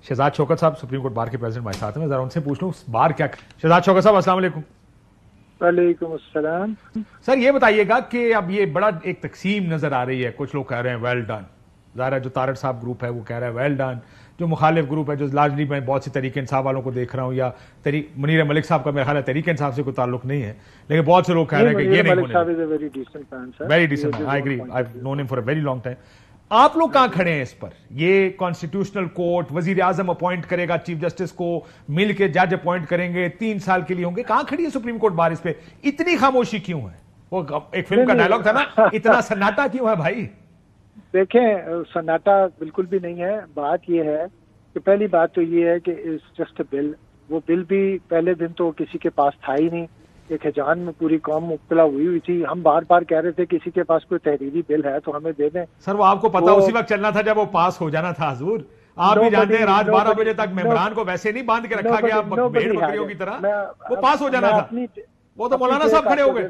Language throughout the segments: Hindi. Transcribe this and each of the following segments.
शहजाद शौकत साहब सुप्रीम कोर्ट बार के प्रेसिडेंट हमारे साथ में, जरा उनसे पूछ लूं बार क्या। शहजाद शौकत साहब अस्सलाम वालेकुम। वालेकुम अस्सलाम। सर ये बताइएगा कि अब ये बड़ा एक तकसीम नजर आ रही है, कुछ लोग कह रहे हैं वेल डन, ज़ाहिर है जो तारड़ साहब ग्रुप है वो कह रहा है वेल डन, जो मुखालिफ ग्रुप है जो लार्जली मैं बहुत सी तरीके इंसाफ वालों को देख रहा हूं, या मुनीर मलिक साहब का मेरा ख्याल है तरीके इंसाफ से कोई ताल्लुक नहीं है, लेकिन बहुत से लोग कह रहे हैं कि ये नहीं होने, very decent, I agree, I have known him for a very long time. आप लोग कहां खड़े हैं इस पर? ये कॉन्स्टिट्यूशनल कोर्ट वजीर आजम अपॉइंट करेगा चीफ जस्टिस को, मिल के जज अपॉइंट करेंगे, 3 साल के लिए होंगे, कहां खड़ी है सुप्रीम कोर्ट बार इस पे? इतनी खामोशी क्यों है? वो एक फिल्म का डायलॉग था ना, इतना सन्नाटा क्यों है भाई? देखें, सन्नाटा बिल्कुल भी नहीं है। बात यह है कि पहली बात तो ये है कि इस जस्ट बिल, वो बिल भी पहले दिन तो किसी के पास था ही नहीं, एक हैजान में पूरी कौम मुब्तला हुई थी। हम बार बार कह रहे थे किसी के पास कोई तहरीरी बिल है तो हमें दे दें। सर वो आपको पता उसी वक्त चलना था जब वो पास हो जाना था हजूर। आप भी जानते हैं रात 12 बजे तक मेहमान को वैसे नहीं बांध के रखा गया भेड़ बकरियों की तरह, वो पास हो जाना था। वो तो मौलाना साहब खड़े हो गए।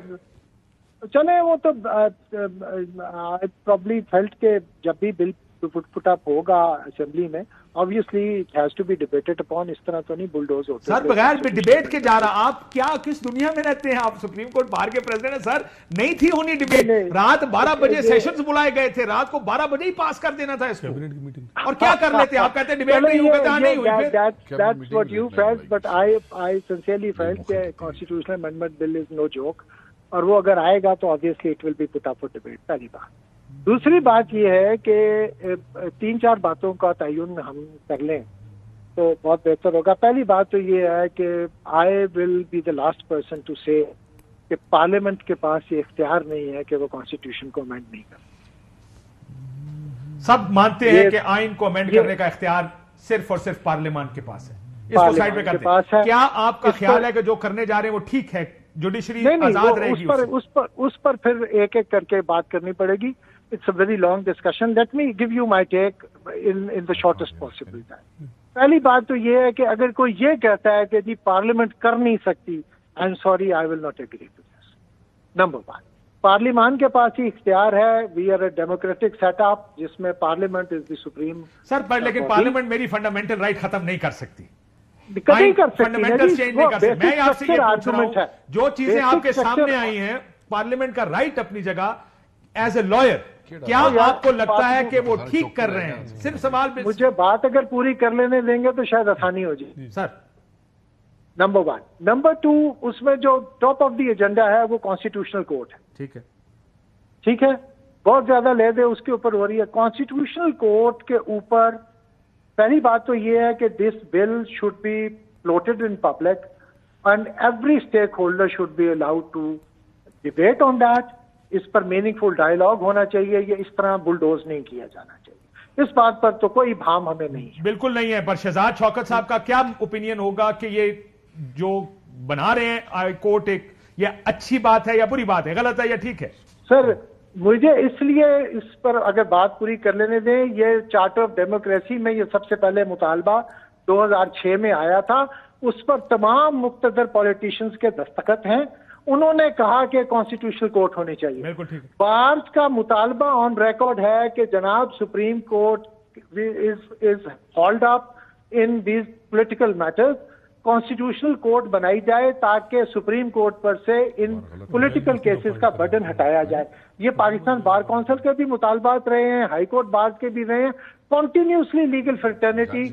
चले वो तो आई प्रॉब्ली फेल्ट के जब भी बिल पुट अप होगा असेंबली में, obviously it has to be debated upon. इस तरह तो नहीं बुलडोज होते सर, बगैर डिबेट के जा रहा। आप क्या किस दुनिया में रहते हैं? आप सुप्रीम कोर्ट बार के प्रेसिडेंट हैं सर, नहीं थी होनी डिबेट। रात 12 बजे सेशंस बुलाए गए थे, रात को 12 बजे ही पास कर देना था इसको, कैबिनेट की मीटिंग। और क्या कर लेते? आप कहते हैं डिबेट नहीं हुई, नहीं हुई। That's what you felt, but I sincerely felt कि constitutional amendment bill is no joke, और वो अगर आएगा तो obviously it will be put up for debate. पहली बात। दूसरी बात यह है कि 3-4 बातों का तयन हम कर लें तो बहुत बेहतर होगा। पहली बात तो ये है कि I will be the last person to say कि पार्लियामेंट के पास ये इख्तियार नहीं है कि वो कॉन्स्टिट्यूशन को अमेंड नहीं कर। सब मानते हैं कि आइन को अमेंड करने का इख्तियार सिर्फ और सिर्फ पार्लियामेंट के पास है, इसको साइड पे करते हैं। क्या आपका ख्याल है कि जो करने जा रहे हैं वो ठीक है? जुडिशरी आजाद रहेगी? उस पर फिर एक एक करके बात करनी पड़ेगी। It's a very long discussion. Let me give you my take in the shortest possible time. पहली बात तो ये है कि अगर कोई ये कहता है कि जी पार्लियामेंट कर नहीं सकती, I am sorry, I will not agree to this. Number 1, parliament के पास ही इख्तियार है। We are a democratic setup जिसमें parliament is the supreme. Sir पर लेकिन पार्लियामेंट मेरी फंडामेंटल राइट खत्म नहीं कर सकती, कभी कर सकती, फंडामेंटल चेंज नहीं कर सकती। मैं आपसे ये पूछ रहा हूं, जो चीजें आपके सामने आई हैं, पार्लियामेंट का राइट अपनी जगह, एज ए लॉयर क्या आपको लगता है कि वो ठीक कर रहे हैं? सिर्फ सवाल पे मुझे बात अगर पूरी कर लेने देंगे तो शायद आसानी हो जाए सर। नंबर 1। नंबर 2, उसमें जो टॉप ऑफ द एजेंडा है वो कॉन्स्टिट्यूशनल कोर्ट है। ठीक है, ठीक है, बहुत ज्यादा ले दे उसके ऊपर हो रही है। कॉन्स्टिट्यूशनल कोर्ट के ऊपर पहली बात तो ये है कि this bill should be floated in public and every stakeholder should be allowed to debate on that. इस पर मीनिंगफुल डायलॉग होना चाहिए, ये इस तरह बुलडोज नहीं किया जाना चाहिए। इस बात पर तो कोई भाम हमें नहीं है, बिल्कुल नहीं है। पर शहजाद शौकत साहब का क्या ओपिनियन होगा कि ये जो बना रहे हैं हाई कोर्ट, एक ये अच्छी बात है या बुरी बात है, गलत है या ठीक है? सर मुझे इसलिए इस पर अगर बात पूरी कर लेने दें, ये चार्टर ऑफ डेमोक्रेसी में ये सबसे पहले मुतालबा 2006 में आया था, उस पर तमाम मुक्तदर पॉलिटिशियंस के दस्तखत हैं। उन्होंने कहा कि कॉन्स्टिट्यूशनल कोर्ट होनी चाहिए। बिल्कुल ठीक है। बार का मुतालबा ऑन रिकॉर्ड है कि जनाब supreme court is hold up in these political matters. Constitutional court बनाई जाए ताकि सुप्रीम कोर्ट पर से इन पॉलिटिकल केसेस का बर्डन हटाया जाए। ये पाकिस्तान बार काउंसिल के भी मुतालबात रहे हैं, हाई कोर्ट बार के भी रहे हैं। Continuously legal fraternity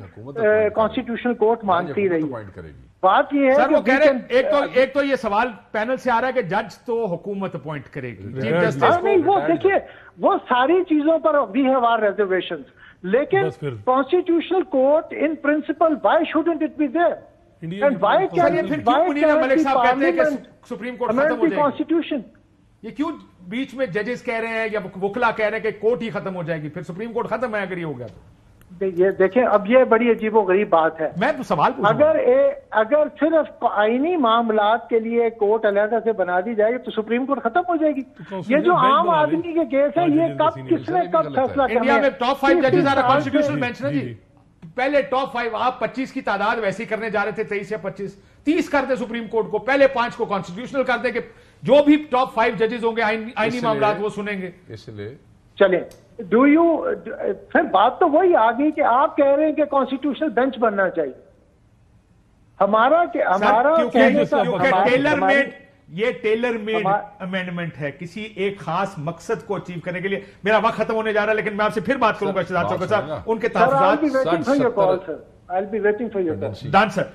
constitutional court मांगती रही। बात ये है सर वो कह रहे हैं, एक तो ये सवाल पैनल से आ रहा है कि जज तो हुकूमत अपॉइंट करेगी, चीफ जस्टिस। नहीं, वो देखिए, वो सारी चीजों पर वी हैव आवर रिजर्वेशंस, लेकिन constitutional court in principle why shouldn't it be there? And why can Malik Sahab कहते हैं कि सुप्रीम कोर्ट खत्म हो जाएगी कॉन्स्टिट्यूशन? ये क्यों बीच में जजेस कह रहे हैं या वकला कह रहे हैं कि कोर्ट ही खत्म हो जाएगी, फिर सुप्रीम कोर्ट खत्म है अगर ये हो गया तो? ये देखें, अब ये बड़ी अजीबोगरीब बात है। मैं तो सवाल अगर सिर्फ आईनी मामलात के लिए कोर्ट अलहदा से बना दी जाएगी तो सुप्रीम कोर्ट खत्म हो जाएगी। ये जो आम आदमी के केस है, ये कब किसने कब फैसला करना? इंडिया में टॉप 5 जजेस आ रहा कॉन्स्टिट्यूशनल बेंच ना जी। पहले टॉप 5, आप 25 की तादाद वैसी करने जा रहे थे, 23 या 25, 30 कर दे सुप्रीम कोर्ट को, पहले 5 को कॉन्स्टिट्यूशनल कर दे कि जो भी टॉप 5 जजेस होंगे आईनी मामलात वो सुनेंगे। इसलिए चलें। डू यू, फिर बात तो वही आ गई कि आप कह रहे हैं कि कॉन्स्टिट्यूशनल बेंच बनना चाहिए। हमारा टेलर मेड, ये टेलर मेड अमेंडमेंट है किसी एक खास मकसद को अचीव करने के लिए। मेरा वक्त खत्म होने जा रहा है, लेकिन मैं आपसे फिर बात करूंगा शहजाद चौधरी साहब, उनके तहफ़्फ़ुज़ात। I'll be waiting for your call, sir. I'll be waiting for your call. Done, sir.